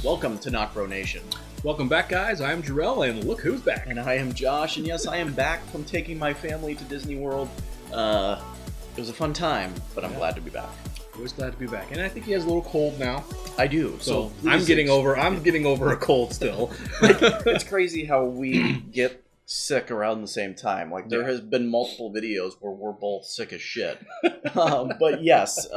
Welcome to NocBro Nation. Welcome back, guys. I'm Jarrell, and look who's back. And I am Josh, and yes, I am back from taking my family to Disney World. It was a fun time, but I'm glad to be back. Always glad to be back. And I think he has a little cold now. I do. So I'm getting over a cold still. It's crazy how we get sick around the same time. Like, there has been multiple videos where we're both sick as shit. But yes,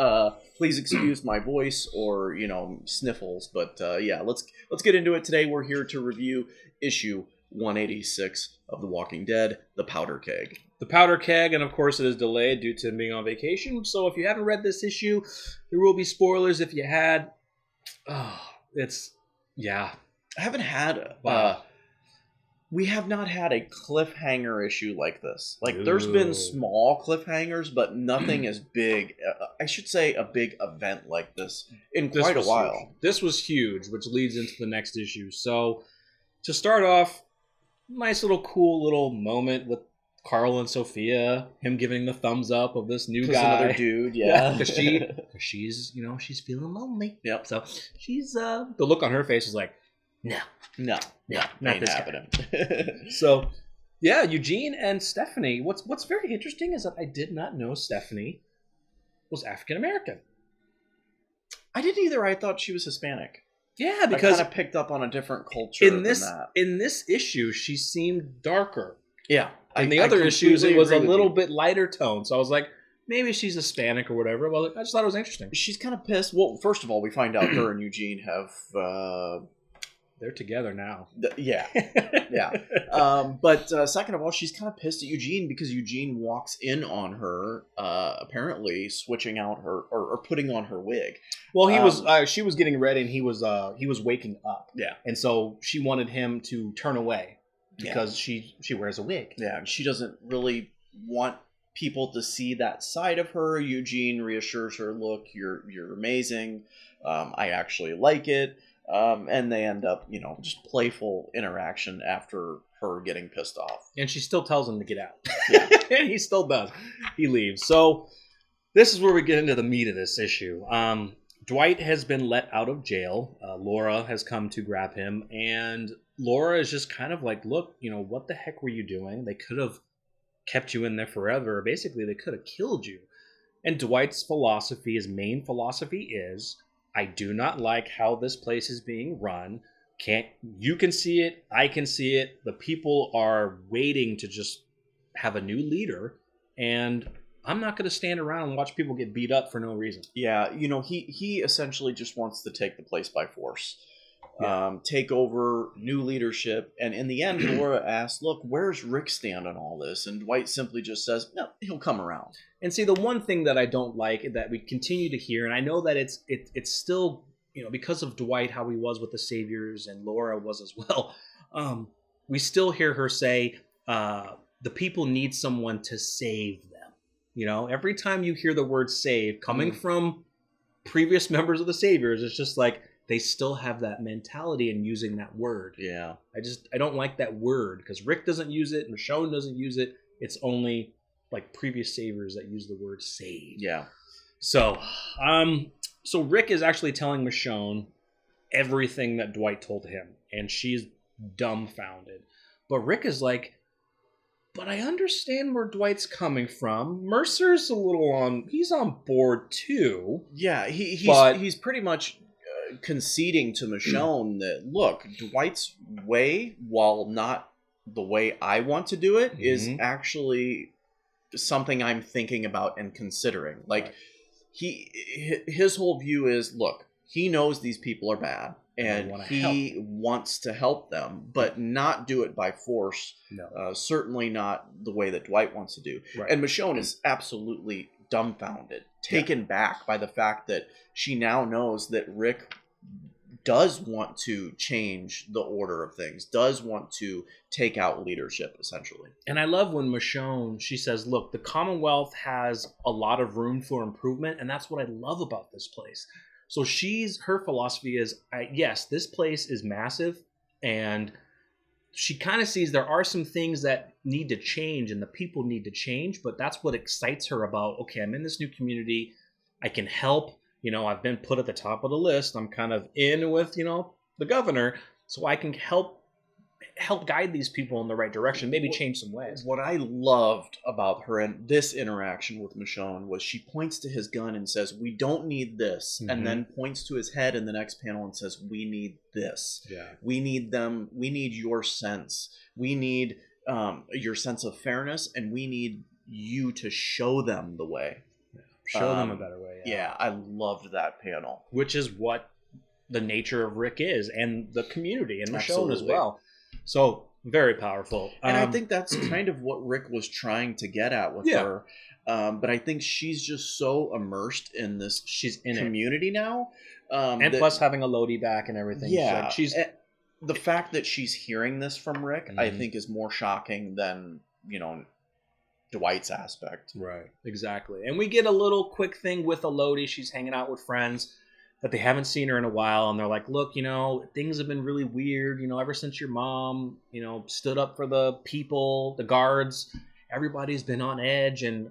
please excuse my voice or, sniffles. But let's get into it today. We're here to review issue 186 of The Walking Dead, The Powder Keg. The Powder Keg, and of course it is delayed due to him being on vacation. So if you haven't read this issue, there will be spoilers. If you had, I haven't had we have not had a cliffhanger issue like this. Like, there's been small cliffhangers, but nothing as big. I should say a big event like this in quite a while. Huge. This was huge, which leads into the next issue. So, to start off, nice little cool little moment with Carl and Sophia, him giving the thumbs up of this new guy. Another dude, yeah. Because she's feeling lonely. Yep. So, she's, the look on her face is like, no, not this happening. So, yeah, Eugene and Stephanie. What's very interesting is that I did not know Stephanie was African American. I didn't either. I thought she was Hispanic. Yeah, because I kind of picked up on a different culture than that. In this issue, she seemed darker. Yeah. In the other issues, it was a little bit lighter tone. So I was like, maybe she's Hispanic or whatever. Well, I just thought it was interesting. She's kind of pissed. Well, first of all, we find out her and Eugene have... They're together now. Yeah. But second of all, she's kind of pissed at Eugene because Eugene walks in on her, apparently switching out her or putting on her wig. Well, she was getting ready and he was waking up. Yeah. And so she wanted him to turn away because she wears a wig. Yeah. And she doesn't really want people to see that side of her. Eugene reassures her, look, you're amazing. I actually like it. And they end up, just playful interaction after her getting pissed off. And she still tells him to get out. Yeah. And he still does. He leaves. So this is where we get into the meat of this issue. Dwight has been let out of jail. Laura has come to grab him. And Laura is just kind of like, look, what the heck were you doing? They could have kept you in there forever. Basically, they could have killed you. And Dwight's philosophy, his main philosophy is... I do not like how this place is being run. You can see it. I can see it. The people are waiting to just have a new leader. And I'm not going to stand around and watch people get beat up for no reason. Yeah. He essentially just wants to take the place by force. Yeah. Take over new leadership. And in the end, Laura asks, look, where's Rick stand on all this? And Dwight simply just says, no, he'll come around. And see, the one thing that I don't like that we continue to hear, and I know that it's still, because of Dwight, how he was with the Saviors, and Laura was as well, we still hear her say, the people need someone to save them. Every time you hear the word save coming from previous members of the Saviors, it's just like, they still have that mentality in using that word. Yeah. I don't like that word because Rick doesn't use it, Michonne doesn't use it. It's only like previous Saviors that use the word save. Yeah. So Rick is actually telling Michonne everything that Dwight told him, and she's dumbfounded. But Rick is like, but I understand where Dwight's coming from. Mercer's he's on board too. Yeah, he's pretty much conceding to Michonne that, look, Dwight's way, while not the way I want to do it, is actually something I'm thinking about and considering. Like, his whole view is, look, he knows these people are bad, and he wants to help them, but not do it by force. No. Certainly not the way that Dwight wants to do. Right. And Michonne is absolutely dumbfounded, taken back by the fact that she now knows that Rick does want to change the order of things, does want to take out leadership, essentially. And I love when Michonne, she says, look, the Commonwealth has a lot of room for improvement, and that's what I love about this place. So her philosophy is, yes, this place is massive, and she kind of sees there are some things that need to change and the people need to change, but that's what excites her about, okay, I'm in this new community, I can help, I've been put at the top of the list, I'm kind of in with, the governor so I can help guide these people in the right direction, maybe change some ways. What I loved about her and this interaction with Michonne was she points to his gun and says, "We don't need this," and then points to his head in the next panel and says, "We need this. Yeah. We need them. We need your sense. We need your sense of fairness, and we need you to show them the way. Show them a better way." Yeah, I loved that panel. Which is what the nature of Rick is, and the community, and Michonne as well. So, very powerful. And I think that's kind of what Rick was trying to get at with her. But I think she's just so immersed in this community now. And plus having a Lodi back and everything. Yeah. So she's the fact that she's hearing this from Rick, I think, is more shocking than, Dwight's aspect. Right. Exactly. And we get a little quick thing with Elodie. She's hanging out with friends that they haven't seen her in a while, and they're like, "Look, things have been really weird, ever since your mom, stood up for the people, the guards. Everybody's been on edge." And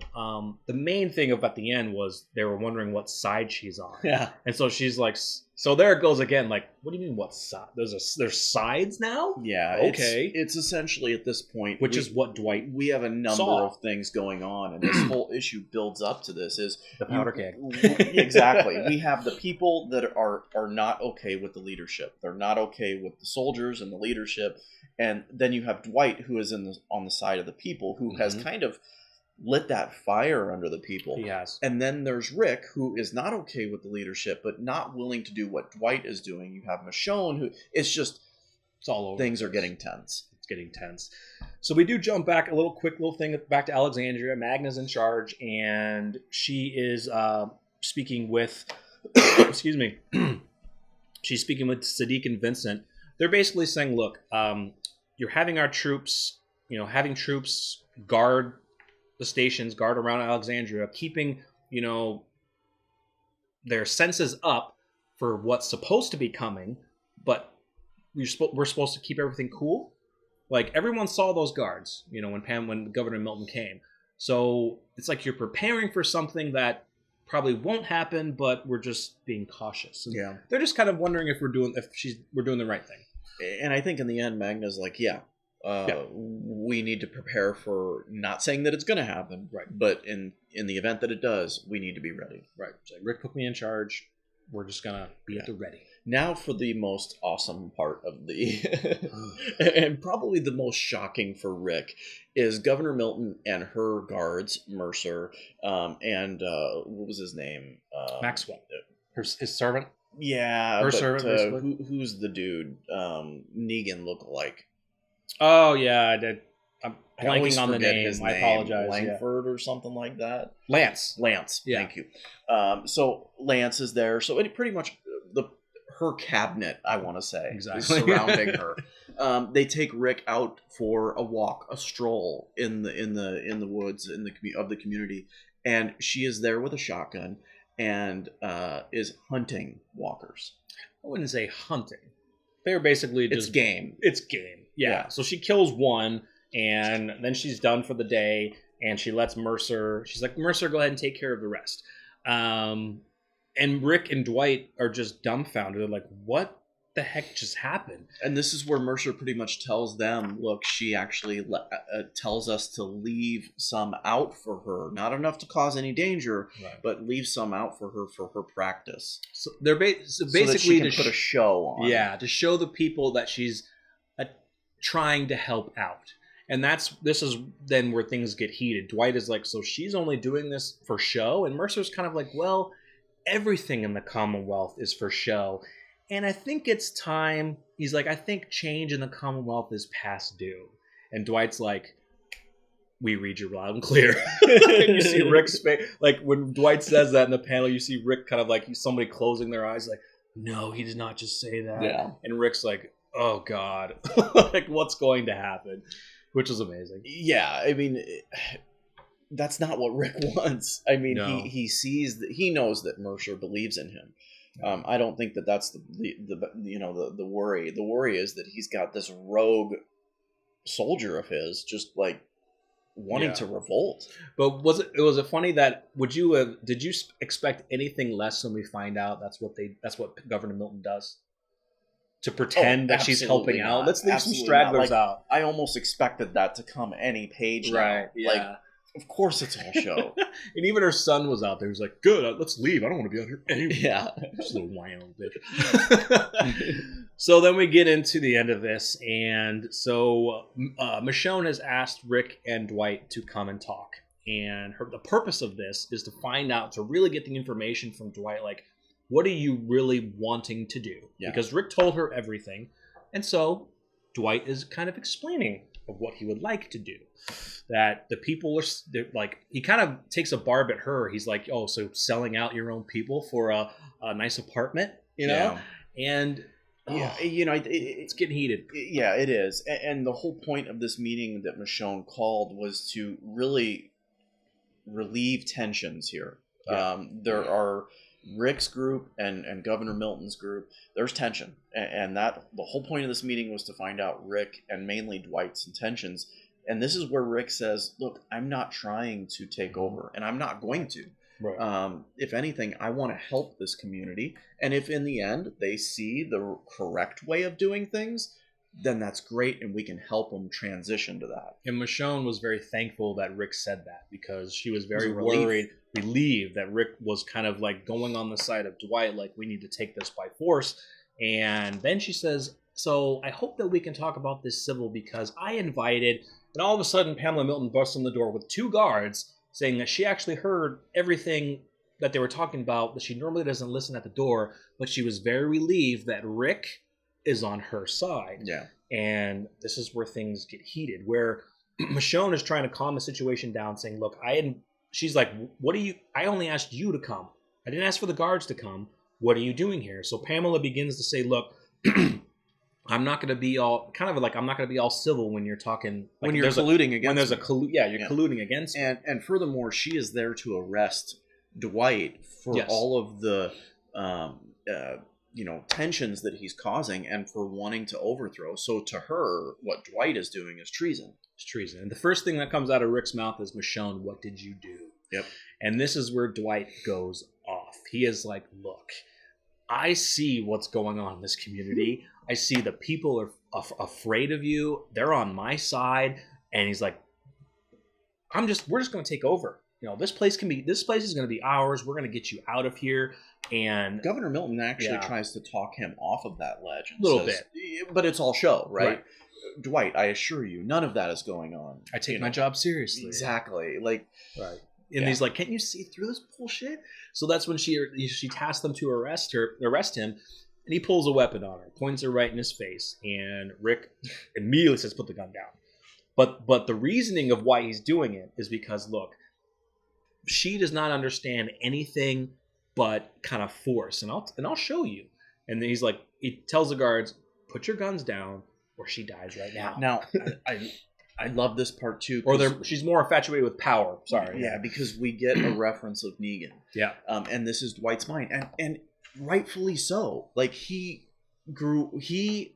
the main thing about the end was they were wondering what side she's on. Yeah. And so she's like, so there it goes again. Like, what do you mean what side? There's sides now? Yeah. Okay. It's essentially at this point, which is what Dwight we have a number of things going on, and this whole issue builds up to this is the powder keg. Exactly. We have the people that are not okay with the leadership. They're not okay with the soldiers and the leadership. And then you have Dwight, who is on the side of the people, who has kind of lit that fire under the people. He has. And then there's Rick, who is not okay with the leadership, but not willing to do what Dwight is doing. You have Michonne, who it's all over. Things are getting tense. It's getting tense. So we do jump back a quick little thing back to Alexandria. Magna's in charge, and she is speaking with, excuse me, she's speaking with Sadiq and Vincent. They're basically saying, look, you're having our troops, having troops guard the stations, guard around Alexandria, keeping, their senses up for what's supposed to be coming, but we're supposed to keep everything cool. Like, everyone saw those guards, when Governor Milton came. So it's like you're preparing for something that probably won't happen, but we're just being cautious. And yeah. They're just kind of wondering if we're doing the right thing. And I think in the end, Magna's like, we need to prepare for, not saying that it's going to happen, right? But in the event that it does, we need to be ready. Right. So Rick put me in charge. We're just going to be at the ready. Now for the most awesome part of the, and probably the most shocking for Rick, is Governor Milton and her guards, Mercer, and what was his name? Maxwell. His servant? Yeah. Her servant, who's the dude? Negan lookalike. Oh, yeah. I'm blanking on the name. I apologize. Langford or something like that. Lance. Yeah. Thank you. So Lance is there. So it pretty much her cabinet, I want to say, exactly, is surrounding her. They take Rick out for a walk, a stroll in the woods of the community, and she is there with a shotgun and is hunting walkers. I wouldn't say hunting. They're basically just... It's game. It's game. Yeah. So she kills one, and then she's done for the day, and she lets Mercer... She's like, Mercer, go ahead and take care of the rest. And Rick and Dwight are just dumbfounded. They're like, what the heck just happened? And this is where Mercer pretty much tells them, look, she actually tells us to leave some out for her. Not enough to cause any danger, right, but leave some out for her practice. So they're basically so that she can put a show on. Yeah, to show the people that she's trying to help out. And this is then where things get heated. Dwight is like, so she's only doing this for show? And Mercer's kind of like, well, everything in the Commonwealth is for show. And I think it's time. He's like, I think change in the Commonwealth is past due. And Dwight's like, we read you loud and clear. And you see Rick's face. Like, when Dwight says that in the panel, you see Rick kind of like somebody closing their eyes like, no, he did not just say that. Yeah. And Rick's like, oh, God. Like, what's going to happen? Which is amazing. Yeah, I mean... That's not what Rick wants. I mean, no. he sees that, he knows that Mercer believes in him. I don't think that's the worry. The worry is that he's got this rogue soldier of his just like wanting to revolt. But was it funny that did you expect anything less when we find out that's what Governor Milton does? to pretend that she's helping out. Let's leave some stragglers out. I almost expected that to come any page now. Right. Yeah. Like, of course it's all show. And even her son was out there. He was like, good, let's leave. I don't want to be out here anymore. Yeah. Just a little whiny bitch. So then we get into the end of this. And so Michonne has asked Rick and Dwight to come and talk. And the purpose of this is to find out, to really get the information from Dwight, like, what are you really wanting to do? Yeah. Because Rick told her everything. And so Dwight is kind of explaining of what he would like to do. That the people are like, he kind of takes a barb at her. He's like, oh, so selling out your own people for a nice apartment, you know? Yeah. And it's getting heated. Yeah, it is. And the whole point of this meeting that Michonne called was to really relieve tensions here. Yeah. There are Rick's group and Governor Milton's group. There's tension, and that the whole point of this meeting was to find out Rick and mainly Dwight's intentions. And this is where Rick says, look, I'm not trying to take over, and I'm not going to. Right. If anything, I want to help this community. And if in the end they see the correct way of doing things, then that's great, and we can help them transition to that. And Michonne was very thankful that Rick said that, because she was very relieved that Rick was kind of like going on the side of Dwight, like, we need to take this by force. And then she says, so I hope that we can talk about this civil, because I invited, and all of a sudden Pamela Milton busts in the door with 2 guards saying that she actually heard everything that they were talking about, that she normally doesn't listen at the door, but she was very relieved that Rick is on her side. Yeah. And this is where things get heated, where Michonne is trying to calm the situation down, saying, look, she's like, I only asked you to come. I didn't ask for the guards to come. What are you doing here? So Pamela begins to say, look, I'm not going to be all civil when you're talking, like, when you're colluding against, when there's colluding against me. And furthermore, she is there to arrest Dwight for all of the tensions that he's causing and for wanting to overthrow. So to her, what Dwight is doing is treason. It's treason. And the first thing that comes out of Rick's mouth is, Michonne, what did you do? Yep. And this is where Dwight goes off. He is like, look, I see what's going on in this community. I see the people are afraid of you. They're on my side. And he's like, we're just going to take over. This place is going to be ours. We're going to get you out of here. And Governor Milton actually tries to talk him off of that ledge. A little bit. But it's all show, right? Dwight, I assure you, none of that is going on. I take my job seriously. Exactly. Like, right. And he's like, can't you see through this bullshit? So that's when she tasked them to arrest him. And he pulls a weapon on her, points her right in his face. And Rick immediately says, put the gun down. But the reasoning of why he's doing it is because, look, she does not understand anything but kind of force. And I'll show you. And then he tells the guards, put your guns down or she dies right now. Now, I love this part too. Or she's more infatuated with power. Sorry. Yeah, because we get a reference of Negan. Yeah. And this is Dwight's mind. And rightfully so. Like, he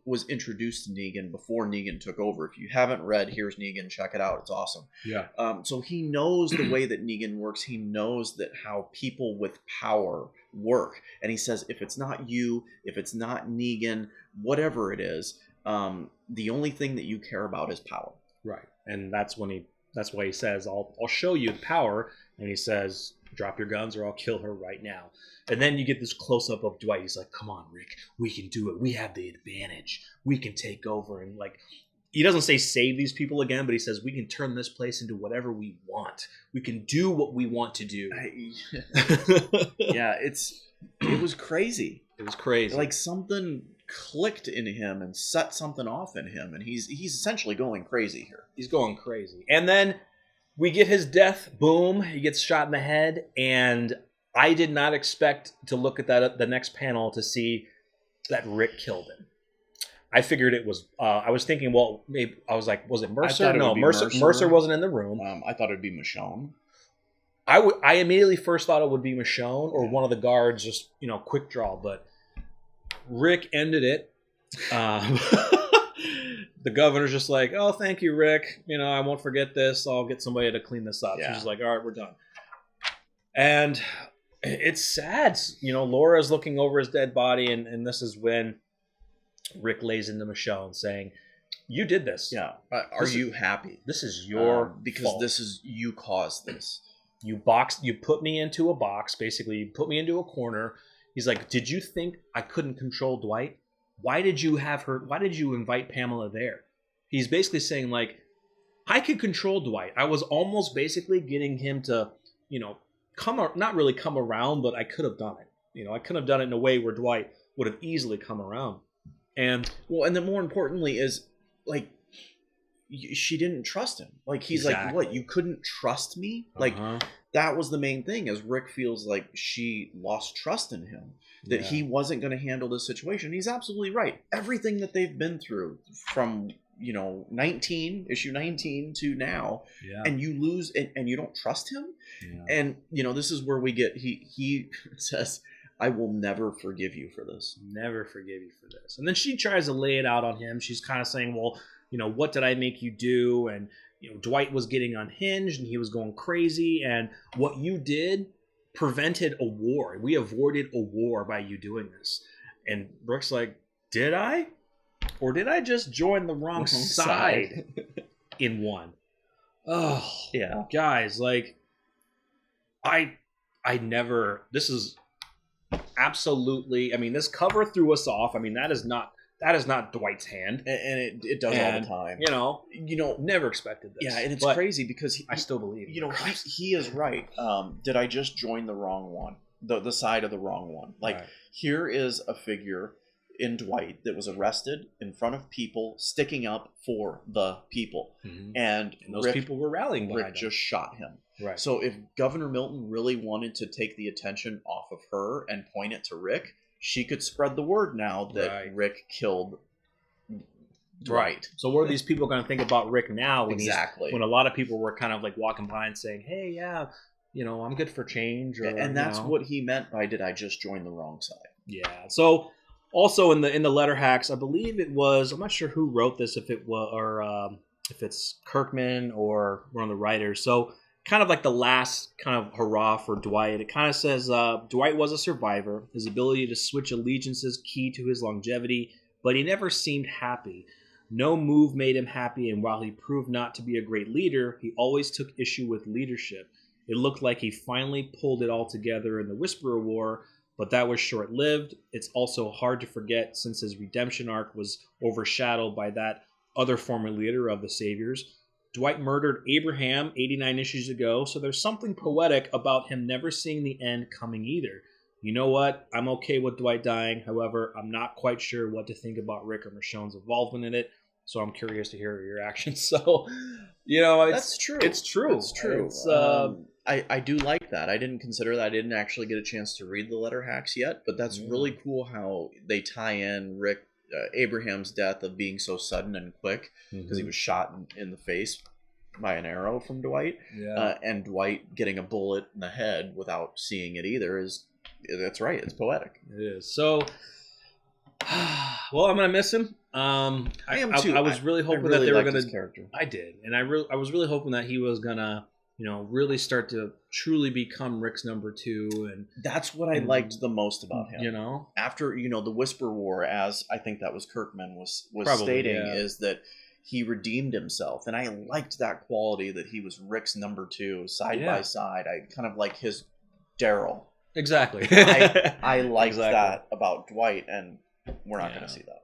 was introduced to Negan before Negan took over. If you haven't read Here's Negan, check it out. It's awesome. Yeah. So he knows the way that Negan works. He knows that how people with power work. And he says, if it's not you, if it's not Negan, whatever it is, the only thing that you care about is power. Right. And that's why he says, I'll show you the power. And he says, drop your guns or I'll kill her right now. And then you get this close-up of Dwight. He's like, come on, Rick, we can do it. We have the advantage. We can take over. And like, he doesn't say save these people again, but he says, we can turn this place into whatever we want. We can do what we want to do. Yeah, it was crazy. It was crazy. Like, something clicked in him and set something off in him. And he's essentially going crazy here. He's going crazy. And then we get his death. Boom. He gets shot in the head. And I did not expect to look at the next panel to see that Rick killed him. I figured it was, I was thinking, well, maybe, I was like, was it Mercer? No, Mercer wasn't in the room. I thought it would be Michonne. I immediately first thought it would be Michonne or one of the guards, just, quick draw. But Rick ended it. The governor's just like, oh, thank you, Rick. I won't forget this. I'll get somebody to clean this up. Yeah. She's like, all right, we're done. And it's sad. Laura's looking over his dead body, and this is when Rick lays into Michonne saying, "You did this. Yeah. Are you happy? This is your because fault. this is you caused this. You put me into a box. Basically, you put me into a corner." He's like, "Did you think I couldn't control Dwight? Why did you invite Pamela there?" He's basically saying, like, I could control Dwight. I was almost basically getting him to, not really come around, but I could have done it. I could have done it in a way where Dwight would have easily come around. And then more importantly is, like, she didn't trust him. Like, he's exactly. like, what, you couldn't trust me? Like, that was the main thing, is Rick feels like she lost trust in him, that he wasn't going to handle this situation. He's absolutely right. Everything that they've been through from, issue 19 to now, and you lose and you don't trust him. Yeah. And, this is where we get, he says, "I will never forgive you for this. Never forgive you for this." And then she tries to lay it out on him. She's kind of saying, well, what did I make you do? And, Dwight was getting unhinged and he was going crazy. And what you did prevented a war. We avoided a war by you doing this. And Brooke's like, did I? Or did I just join the wrong side in one? Oh, yeah. Guys, like, this is absolutely, this cover threw us off. That is not Dwight's hand. And it does all the time. Never expected this. Yeah, and it's crazy because I still believe. He is right. Did I just join the wrong one? The side of the wrong one. Like, right. Here is a figure in Dwight that was arrested in front of people, sticking up for the people. Mm-hmm. And those people were rallying behind Rick just shot him. Right. So if Governor Milton really wanted to take the attention off of her and point it to Rick, she could spread the word now that Rick killed Dwight. So what are these people going to think about Rick now? When a lot of people were kind of like walking by and saying, "Hey, yeah, I'm good for change." And that's what he meant by, "Did I just join the wrong side?" Yeah. So also in the letter hacks, I believe it was, I'm not sure who wrote this, if it was, or if it's Kirkman or one of the writers. So kind of like the last kind of hurrah for Dwight. It kind of says, Dwight was a survivor. His ability to switch allegiances key to his longevity, but he never seemed happy. No move made him happy, and while he proved not to be a great leader, he always took issue with leadership. It looked like he finally pulled it all together in the Whisperer War, but that was short-lived. It's also hard to forget since his redemption arc was overshadowed by that other former leader of the Saviors. Dwight murdered Abraham 89 issues ago, so there's something poetic about him never seeing the end coming either. You know what? I'm okay with Dwight dying. However, I'm not quite sure what to think about Rick or Michonne's involvement in it, so I'm curious to hear your reaction. So, that's true. It's true. It's true. I do like that. I didn't consider that. I didn't actually get a chance to read the letter hacks yet, but that's really cool how they tie in Rick Abraham's death of being so sudden and quick because he was shot in the face by an arrow from Dwight, and Dwight getting a bullet in the head without seeing it either that's right. It's poetic. It is. So, well, I'm gonna miss him. I am too. I was really hoping that they were gonna. Character. I did, and I was really hoping that he was gonna, really start to truly become Rick's number 2, and that's what I liked the most about him. After the Whisper War, as I think that was Kirkman was probably stating, is that he redeemed himself, and I liked that quality that he was Rick's number 2, side by side. I kind of like his Daryl. Exactly. I liked that about Dwight, and we're not going to see that.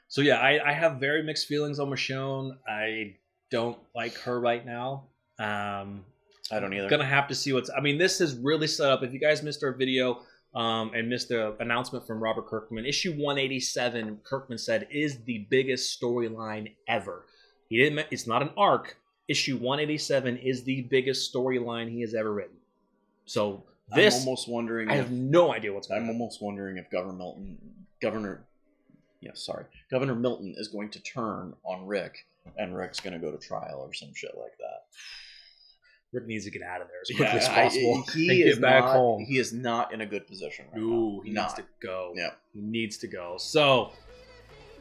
So yeah, I have very mixed feelings on Michonne. I don't like her right now. I don't either. Gonna have to see this is really set up. If you guys missed our video and missed the announcement from Robert Kirkman, issue 187, Kirkman said, is the biggest storyline ever. It's not an arc. Issue 187 is the biggest storyline he has ever written. So I'm almost wondering. I have no idea what's going on. I'm almost wondering if Governor Milton is going to turn on Rick, and Rick's going to go to trial or some shit like that. Rick needs to get out of there as quickly as possible. He is back home. He is not in a good position right now. He needs to go. Yeah. He needs to go. So,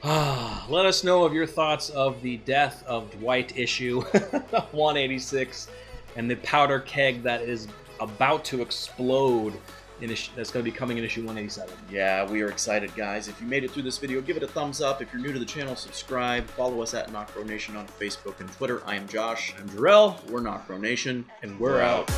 let us know of your thoughts of the death of Dwight issue 186 and the powder keg that is about to explode that's going to be coming in issue 187. Yeah, we are excited, guys. If you made it through this video, give it a thumbs up. If you're new to the channel, subscribe. Follow us at NocBro Nation on Facebook and Twitter. I am Josh. I'm Jarrell. We're NocBro Nation. And we're out.